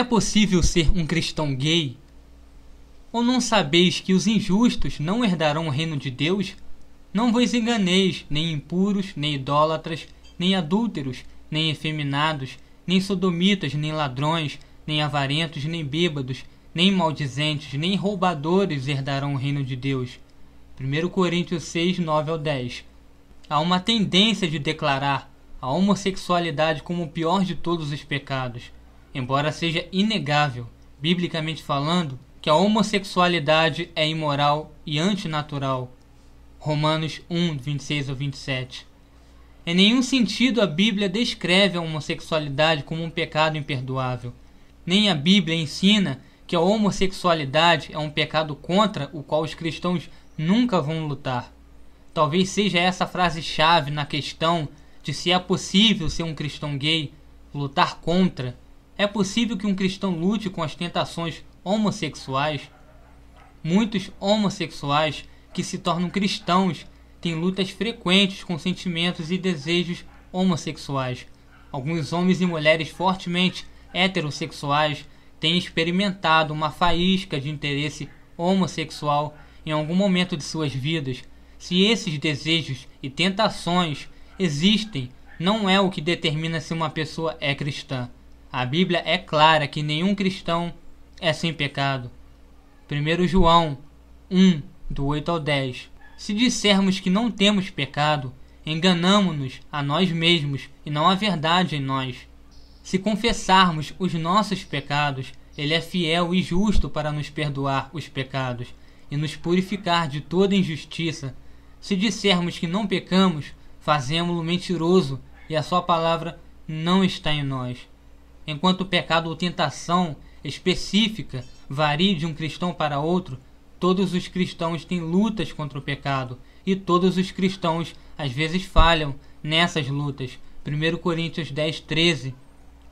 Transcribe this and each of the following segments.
É possível ser um cristão gay? Ou não sabeis que os injustos não herdarão o reino de Deus? Não vos enganeis, nem impuros, nem idólatras, nem adúlteros, nem efeminados, nem sodomitas, nem ladrões, nem avarentos, nem bêbados, nem maldizentes, nem roubadores herdarão o reino de Deus. 1 Coríntios 6, 9 ao 10. Há uma tendência de declarar a homossexualidade como o pior de todos os pecados, embora seja inegável, biblicamente falando, que a homossexualidade é imoral e antinatural. Romanos 1, 26 ao 27. Em nenhum sentido a Bíblia descreve a homossexualidade como um pecado imperdoável. Nem a Bíblia ensina que a homossexualidade é um pecado contra o qual os cristãos nunca vão lutar. Talvez seja essa frase-chave na questão de se é possível ser um cristão gay, lutar contra. É possível que um cristão lute com as tentações homossexuais? Muitos homossexuais que se tornam cristãos têm lutas frequentes com sentimentos e desejos homossexuais. Alguns homens e mulheres fortemente heterossexuais têm experimentado uma faísca de interesse homossexual em algum momento de suas vidas. Se esses desejos e tentações existem, não é o que determina se uma pessoa é cristã. A Bíblia é clara que nenhum cristão é sem pecado. 1 João 1, do 8 ao 10. Se dissermos que não temos pecado, enganamo-nos a nós mesmos e não há verdade em nós. Se confessarmos os nossos pecados, Ele é fiel e justo para nos perdoar os pecados e nos purificar de toda injustiça. Se dissermos que não pecamos, fazemo-lo mentiroso e a sua palavra não está em nós. Enquanto o pecado ou tentação específica varie de um cristão para outro, todos os cristãos têm lutas contra o pecado e todos os cristãos às vezes falham nessas lutas. 1 Coríntios 10, 13.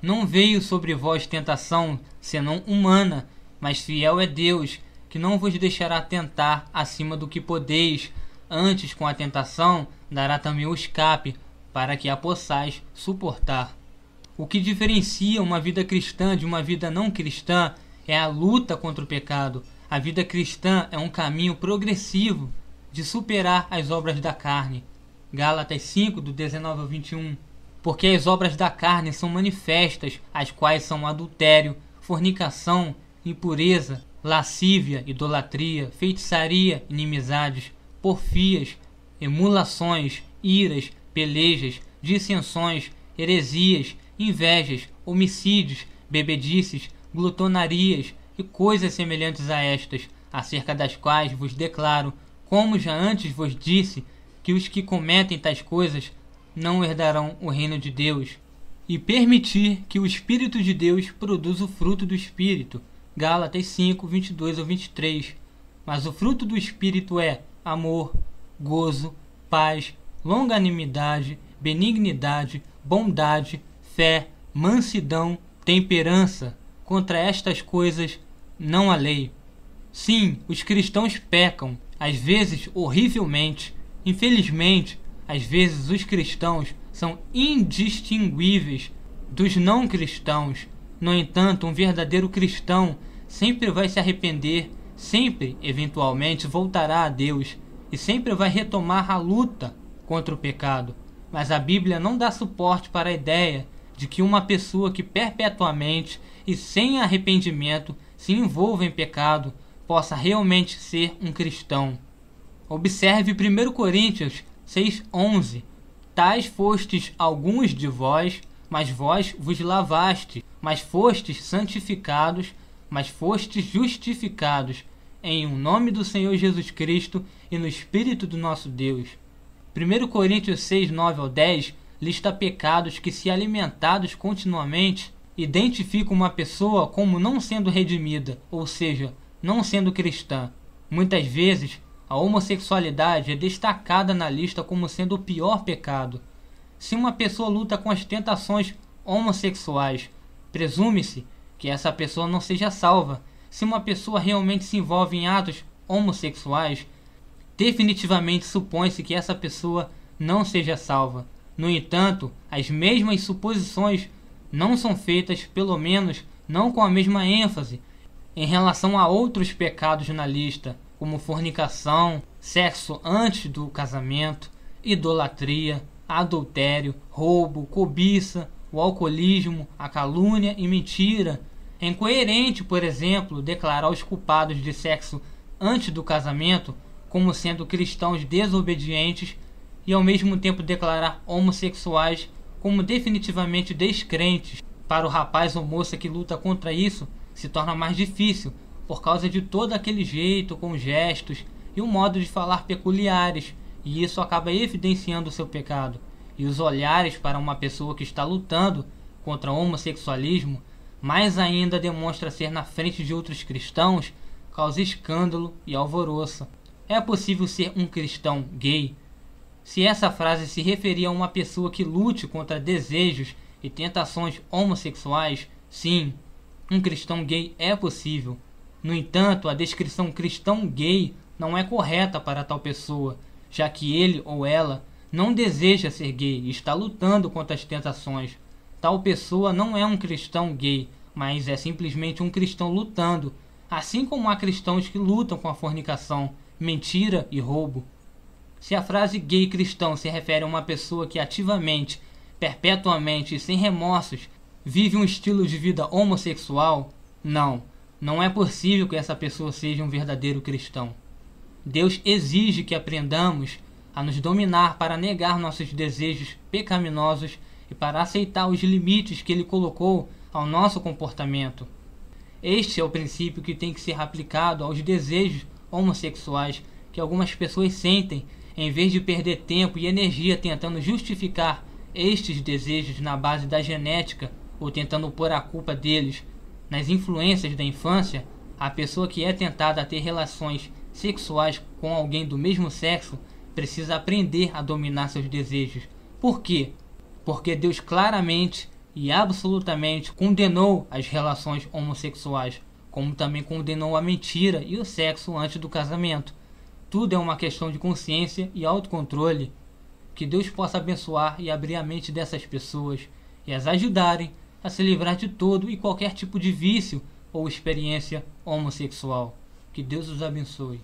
Não veio sobre vós tentação senão humana, mas fiel é Deus, que não vos deixará tentar acima do que podeis. Antes, com a tentação, dará também o escape, para que a possais suportar. O que diferencia uma vida cristã de uma vida não cristã é a luta contra o pecado. A vida cristã é um caminho progressivo de superar as obras da carne. Gálatas 5, do 19 ao 21. Porque as obras da carne são manifestas, as quais são adultério, fornicação, impureza, lascívia, idolatria, feitiçaria, inimizades, porfias, emulações, iras, pelejas, dissensões, heresias, invejas, homicídios, bebedices, glutonarias e coisas semelhantes a estas, acerca das quais vos declaro, como já antes vos disse, que os que cometem tais coisas não herdarão o reino de Deus. E permitir que o Espírito de Deus produza o fruto do Espírito. Gálatas 5, 22 ao 23. Mas o fruto do Espírito é amor, gozo, paz, longanimidade, benignidade, bondade, fé, mansidão, temperança. Contra estas coisas não há lei. Sim, os cristãos pecam, às vezes horrivelmente. Infelizmente, às vezes os cristãos são indistinguíveis dos não cristãos. No entanto, um verdadeiro cristão sempre vai se arrepender, sempre, eventualmente, voltará a Deus e sempre vai retomar a luta contra o pecado. Mas a Bíblia não dá suporte para a ideia de que uma pessoa que perpetuamente e sem arrependimento se envolva em pecado possa realmente ser um cristão. Observe 1 Coríntios 6:11. Tais fostes alguns de vós, mas vós vos lavastes, mas fostes santificados, mas fostes justificados em o nome do Senhor Jesus Cristo e no Espírito do nosso Deus. 1 Coríntios 6, 9 ao 10 lista pecados que, se alimentados continuamente, identificam uma pessoa como não sendo redimida, ou seja, não sendo cristã. Muitas vezes, a homossexualidade é destacada na lista como sendo o pior pecado. Se uma pessoa luta com as tentações homossexuais, presume-se que essa pessoa não seja salva. Se uma pessoa realmente se envolve em atos homossexuais, definitivamente supõe-se que essa pessoa não seja salva. No entanto, as mesmas suposições não são feitas, pelo menos não com a mesma ênfase em relação a outros pecados na lista, como fornicação, sexo antes do casamento, idolatria, adultério, roubo, cobiça, o alcoolismo, a calúnia e mentira. É incoerente, por exemplo, declarar os culpados de sexo antes do casamento como sendo cristãos desobedientes e ao mesmo tempo declarar homossexuais como definitivamente descrentes. Para o rapaz ou moça que luta contra isso, se torna mais difícil por causa de todo aquele jeito, com gestos e um modo de falar peculiares, e isso acaba evidenciando o seu pecado. E os olhares para uma pessoa que está lutando contra o homossexualismo mais ainda demonstra ser na frente de outros cristãos, causa escândalo e alvoroço. É possível ser um cristão gay? Se essa frase se referir a uma pessoa que lute contra desejos e tentações homossexuais, sim, um cristão gay é possível. No entanto, a descrição cristão gay não é correta para tal pessoa, já que ele ou ela não deseja ser gay e está lutando contra as tentações. Tal pessoa não é um cristão gay, mas é simplesmente um cristão lutando, assim como há cristãos que lutam com a fornicação, mentira e roubo. Se a frase gay cristão se refere a uma pessoa que ativamente, perpetuamente e sem remorsos vive um estilo de vida homossexual, não é possível que essa pessoa seja um verdadeiro cristão. Deus exige que aprendamos a nos dominar para negar nossos desejos pecaminosos e para aceitar os limites que Ele colocou ao nosso comportamento. Este é o princípio que tem que ser aplicado aos desejos homossexuais que algumas pessoas sentem, em vez de perder tempo e energia tentando justificar estes desejos na base da genética ou tentando pôr a culpa deles nas influências da infância. A pessoa que é tentada a ter relações sexuais com alguém do mesmo sexo precisa aprender a dominar seus desejos. Por quê? Porque Deus claramente e absolutamente condenou as relações homossexuais, como também condenou a mentira e o sexo antes do casamento. Tudo é uma questão de consciência e autocontrole. Que Deus possa abençoar e abrir a mente dessas pessoas e as ajudarem a se livrar de todo e qualquer tipo de vício ou experiência homossexual. Que Deus os abençoe.